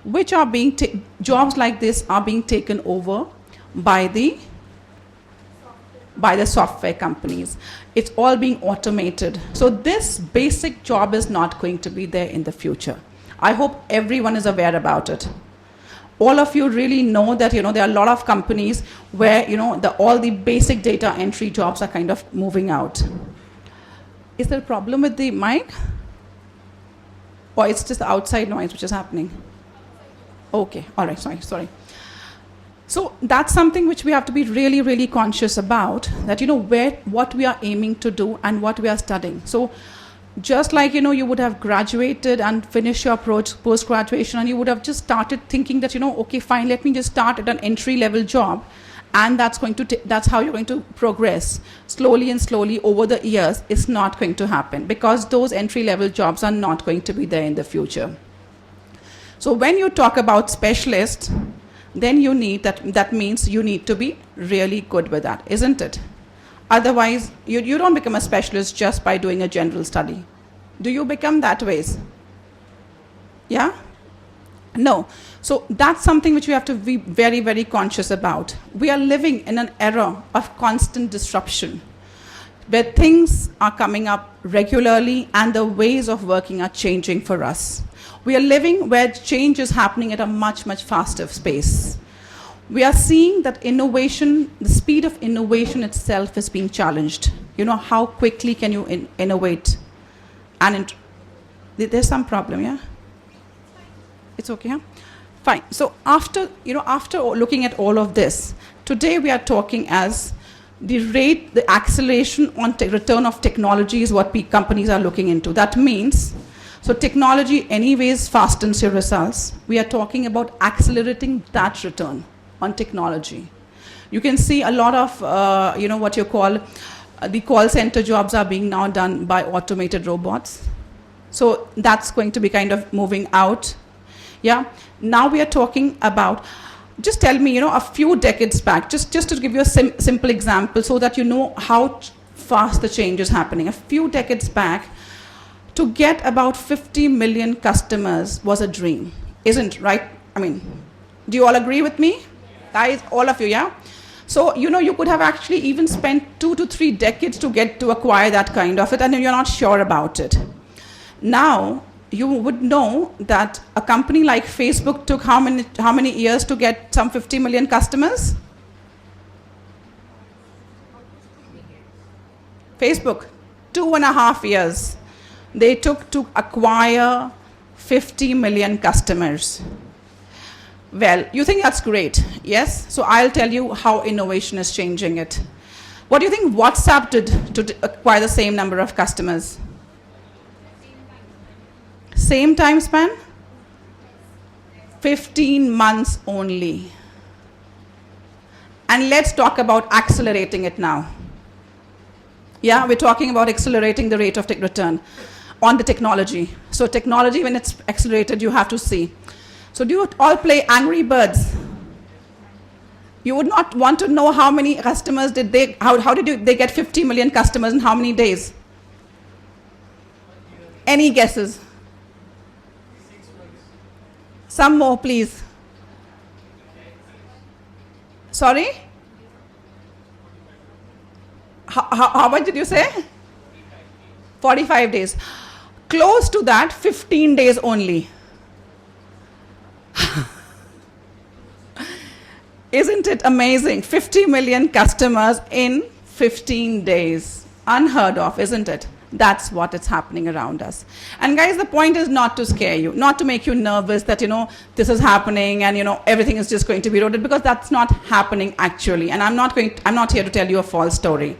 which are being, jobs like this are being taken over by the software companies. It's all being automated. So this basic job is not going to be there in the future. I hope everyone is aware about it. All of you really know that, there are a lot of companies where, all the basic data entry jobs are kind of moving out. Is there a problem with the mic? Or it's just the outside noise which is happening? Okay, all right, sorry. So that's something which we have to be really, really conscious about, that, what we are aiming to do and what we are studying. So just like, you would have graduated and finished your post-graduation, and you would have just started thinking that, okay, fine, let me just start at an entry-level job, and that's how you're going to progress slowly and slowly over the years. It's not going to happen, because those entry-level jobs are not going to be there in the future. So when you talk about specialists, then you need that means you need to be really good with that, isn't it? Otherwise, you don't become a specialist just by doing a general study. Do you become that ways? Yeah? No. So that's something which we have to be very, very conscious about. We are living in an era of constant disruption, where things are coming up regularly and the ways of working are changing for us. We are living where change is happening at a much, much faster pace. We are seeing that innovation, the speed of innovation itself is being challenged. How quickly can you innovate? And there's some problem, yeah? It's okay, huh? Fine. So after looking at all of this, today we are talking as the acceleration on return of technology is what companies are looking into. That means, so technology anyways fastens your results. We are talking about accelerating that return on technology. You can see a lot of, what you call, the call center jobs are being now done by automated robots. So that's going to be kind of moving out. Yeah. Now we are talking about, just tell me, a few decades back, just to give you a simple example so that you know how fast the change is happening. A few decades back, to get about 50 million customers was a dream, isn't right? I mean, do you all agree with me? Guys, all of you, yeah? So, you could have actually even spent 2 to 3 decades to acquire that kind of it, and you're not sure about it. Now, you would know that a company like Facebook took how many years to get some 50 million customers? Facebook, 2.5 years. They took to acquire 50 million customers. Well, you think that's great, yes? So I'll tell you how innovation is changing it. What do you think WhatsApp did to acquire the same number of customers? Same time span? 15 months only. And let's talk about accelerating it now. Yeah, we're talking about accelerating the rate of return on the technology. So technology, when it's accelerated, you have to see. So do you all play Angry Birds? You would not want to know how many customers did they, how did they get 50 million customers in how many days? Any guesses? Some more, please. Sorry? How much did you say? 45 days. Close to that, 15 days only. Isn't it amazing? 50 million customers in 15 days. Unheard of, isn't it? That's what is happening around us. And guys, the point is not to scare you, not to make you nervous that, this is happening and, everything is just going to be eroded, because that's not happening actually. And I'm not here to tell you a false story.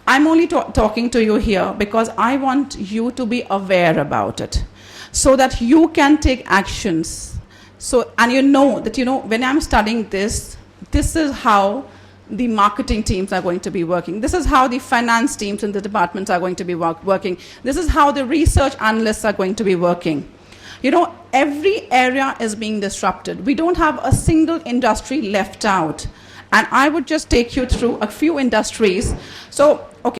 I'm only talking to you here because I want you to be aware about it so that you can take actions. So, and that, when I'm studying this is how the marketing teams are going to be working. This is how the finance teams in the departments are going to be working. This is how the research analysts are going to be working. Every area is being disrupted. We don't have a single industry left out. And I would just take you through a few industries. So, okay.